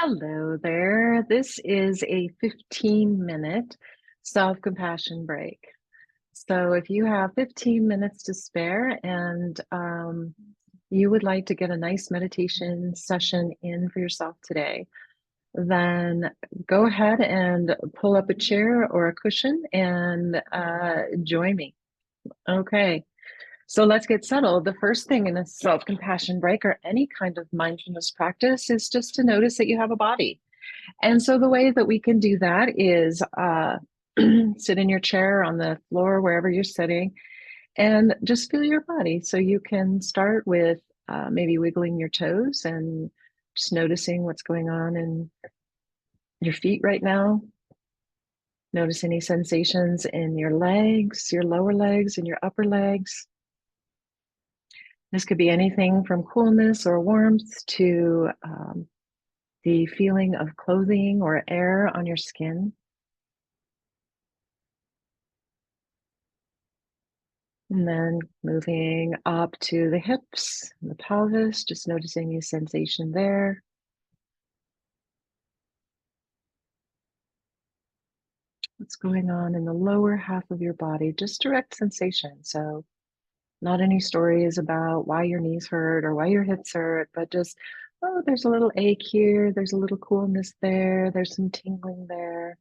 Hello there. This is a 15-minute self-compassion break. So if you have 15 minutes to spare and you would like to get a nice meditation session in for yourself today, then go ahead and pull up a chair or a cushion and join me. Okay. So let's get settled. The first thing in a self-compassion break or any kind of mindfulness practice is just to notice that you have a body. And so the way that we can do that is sit in your chair on the floor, wherever you're sitting, and just feel your body. So you can start with maybe wiggling your toes and just noticing what's going on in your feet right now. Notice any sensations in your legs, your lower legs, and your upper legs. This could be anything from coolness or warmth to the feeling of clothing or air on your skin. And then moving up to the hips and the pelvis, just noticing the sensation there. What's going on in the lower half of your body, just direct sensation. So not any stories about why your knees hurt or why your hips hurt, but just, oh, there's a little ache here. There's a little coolness there. There's some tingling there.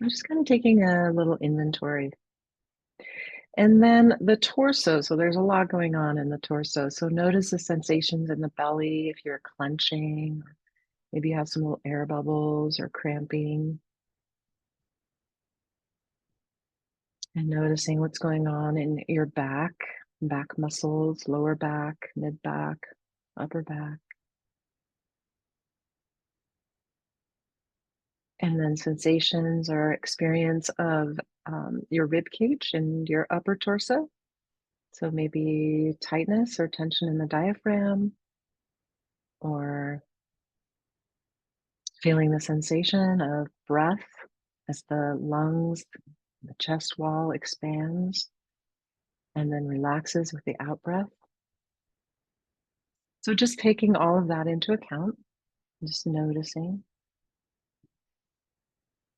I'm just kind of taking a little inventory. And then the torso. So there's a lot going on in the torso. So notice the sensations in the belly if you're clenching, or maybe you have some little air bubbles or cramping. And noticing what's going on in your back muscles, lower back, mid back, upper back. And then sensations or experience of your rib cage and your upper torso. So maybe tightness or tension in the diaphragm, or feeling the sensation of breath as the lungs, the chest wall expands and then relaxes with the out breath. So just taking all of that into account, just noticing.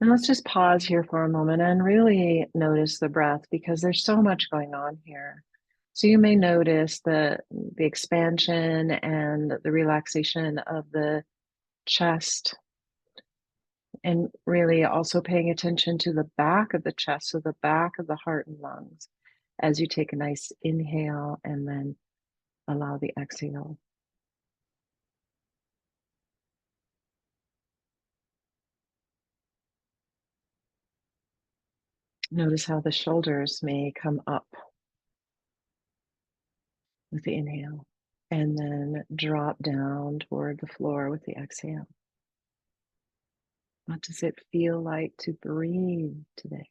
And let's just pause here for a moment and really notice the breath, because there's so much going on here. So you may notice the expansion and the relaxation of the chest, and really also paying attention to the back of the chest, so the back of the heart and lungs, as you take a nice inhale and then allow the exhale. Notice how the shoulders may come up with the inhale and then drop down toward the floor with the exhale. What does it feel like to breathe today?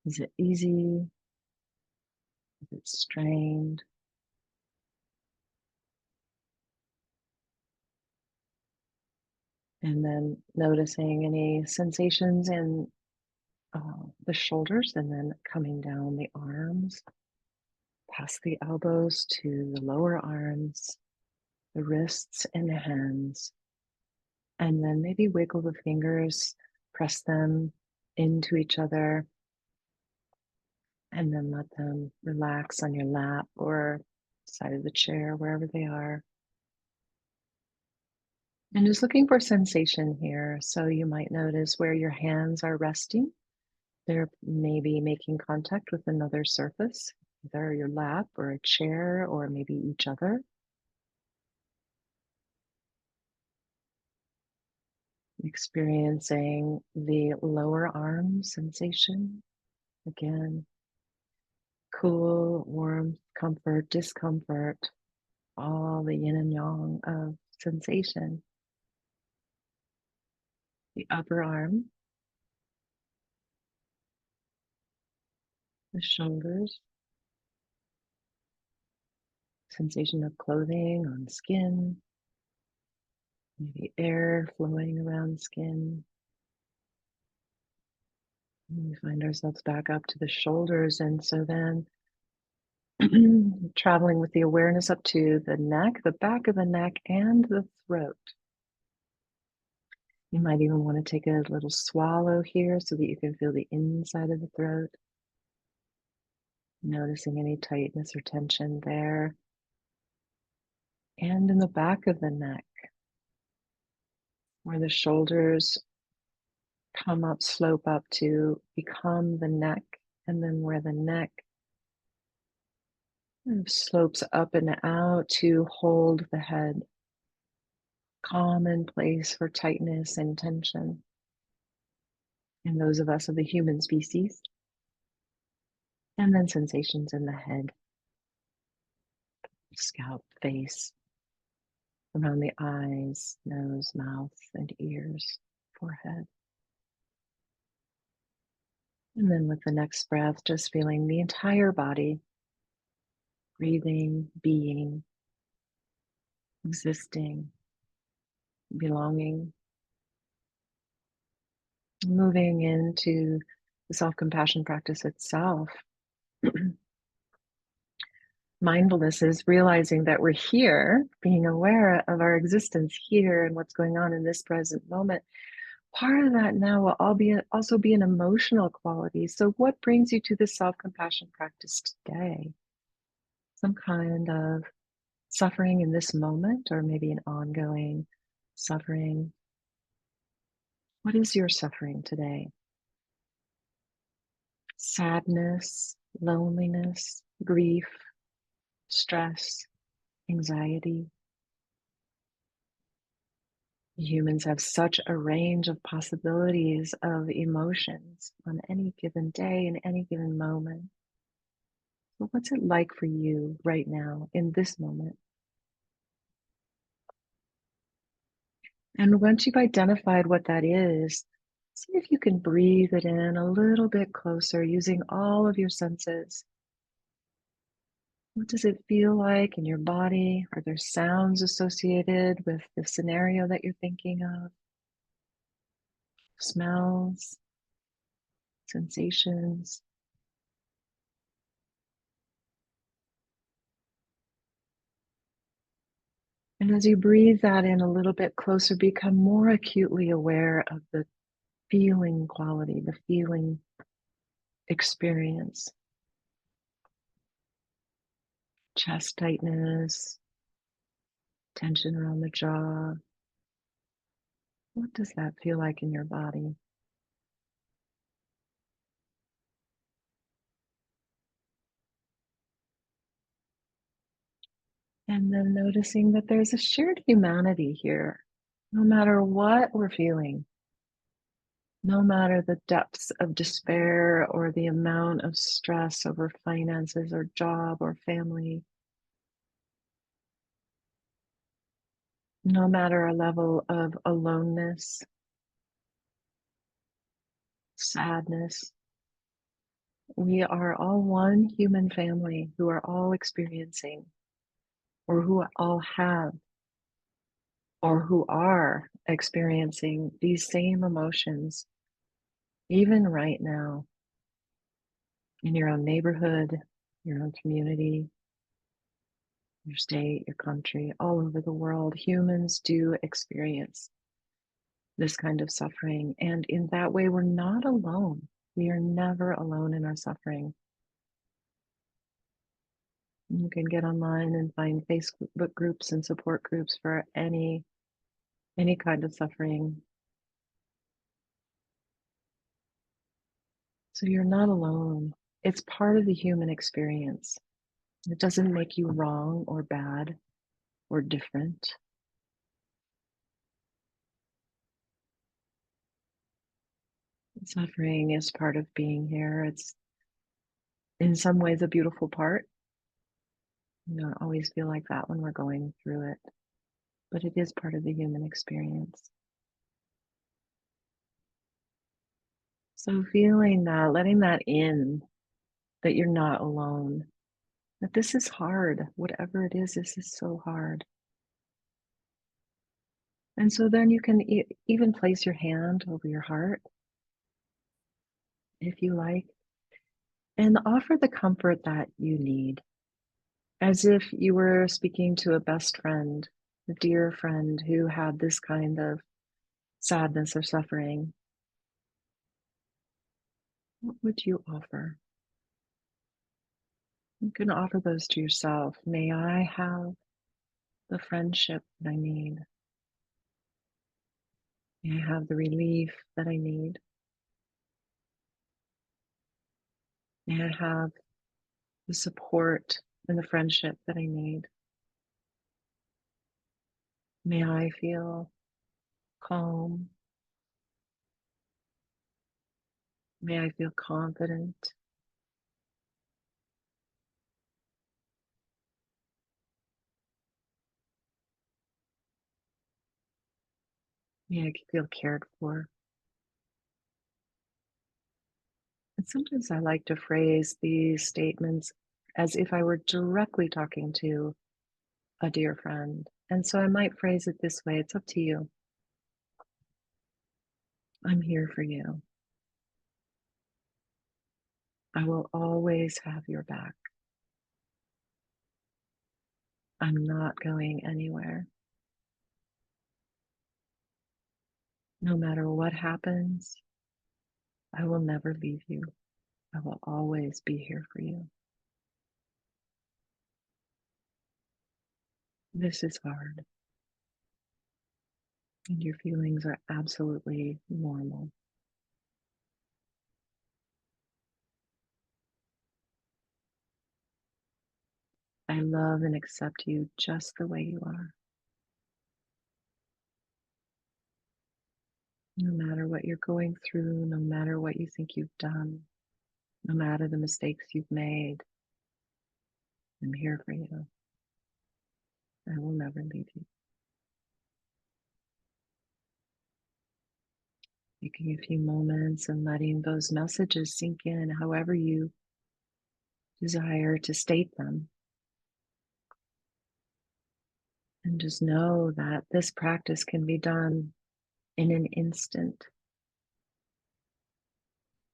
Is it easy? Is it strained? And then noticing any sensations in the shoulders, and then coming down the arms, past the elbows to the lower arms, the wrists and the hands. And then maybe wiggle the fingers, press them into each other, and then let them relax on your lap or side of the chair, wherever they are. And just looking for sensation here. So you might notice where your hands are resting. They're maybe making contact with another surface, either your lap or a chair or maybe each other. Experiencing the lower arm sensation. Again, cool, warmth, comfort, discomfort, all the yin and yang of sensation. The upper arm, the shoulders, sensation of clothing on skin, maybe air flowing around skin. And we find ourselves back up to the shoulders, and so then Traveling with the awareness up to the neck, the back of the neck, and the throat. You might even want to take a little swallow here so that you can feel the inside of the throat, noticing any tightness or tension there. And in the back of the neck, where the shoulders come up, slope up to become the neck, and then where the neck kind of slopes up and out to hold the head. Common place for tightness and tension in those of us of the human species. And then sensations in the head, scalp, face, around the eyes, nose, mouth, and ears, forehead. And then with the next breath, just feeling the entire body, breathing, being, existing, belonging, moving into the self-compassion practice itself. Mindfulness is realizing that we're here, being aware of our existence here and what's going on in this present moment. Part of that now will also be an emotional quality. So, what brings you to the self-compassion practice today? Some kind of suffering in this moment, or maybe an ongoing suffering. What is your suffering today? Sadness, loneliness, grief, stress, anxiety. Humans have such a range of possibilities of emotions on any given day and any given moment. So what's it like for you right now in this moment? And once you've identified what that is, see if you can breathe it in a little bit closer using all of your senses. What does it feel like in your body? Are there sounds associated with the scenario that you're thinking of? Smells, sensations? And as you breathe that in a little bit closer, become more acutely aware of the feeling quality, the feeling experience. Chest tightness, tension around the jaw. What does that feel like in your body? And then noticing that there's a shared humanity here. No matter what we're feeling, no matter the depths of despair or the amount of stress over finances or job or family, no matter our level of aloneness, sadness, we are all one human family who are all experiencing, or who all have, or who are experiencing these same emotions, even right now, in your own neighborhood, your own community, your state, your country, all over the world. Humans do experience this kind of suffering. And in that way, we're not alone. We are never alone in our suffering. You can get online and find Facebook groups and support groups for any kind of suffering. So you're not alone. It's part of the human experience. It doesn't make you wrong or bad or different. Suffering is part of being here. It's in some ways a beautiful part. You don't always feel like that when we're going through it, but it is part of the human experience. So feeling that, letting that in, that you're not alone, that this is hard. Whatever it is, this is so hard. And so then you can even place your hand over your heart, if you like, and offer the comfort that you need. as if you were speaking to a best friend, a dear friend who had this kind of sadness or suffering. What would you offer? You can offer those to yourself. May I have the friendship that I need? May I have the relief that I need? May I have the support and the friendship that I need? May I feel calm? May I feel confident? May I feel cared for? And sometimes I like to phrase these statements as if I were directly talking to a dear friend. And so I might phrase it this way. It's up to you. I'm here for you. I will always have your back. I'm not going anywhere. No matter what happens, I will never leave you. I will always be here for you. This is hard, and your feelings are absolutely normal. I love and accept you just the way you are. No matter what you're going through, no matter what you think you've done, no matter the mistakes you've made, I'm here for you. I will never leave you. Taking a few moments and letting those messages sink in however you desire to state them. And just know that this practice can be done in an instant.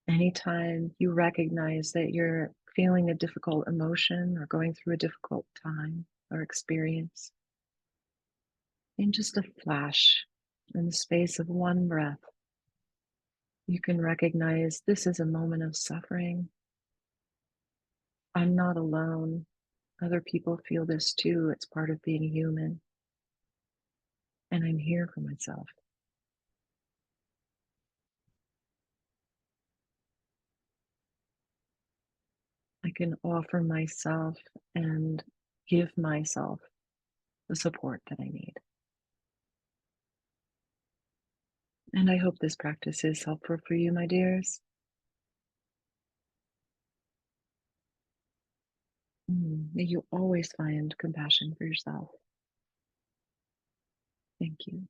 Anytime you recognize that you're feeling a difficult emotion or going through a difficult time or experience, in just a flash, in the space of one breath, you can recognize this is a moment of suffering. I'm not alone. Other people feel this too. It's part of being human. And I'm here for myself. I can offer myself and give myself the support that I need. And I hope this practice is helpful for you, my dears. May you always find compassion for yourself. Thank you.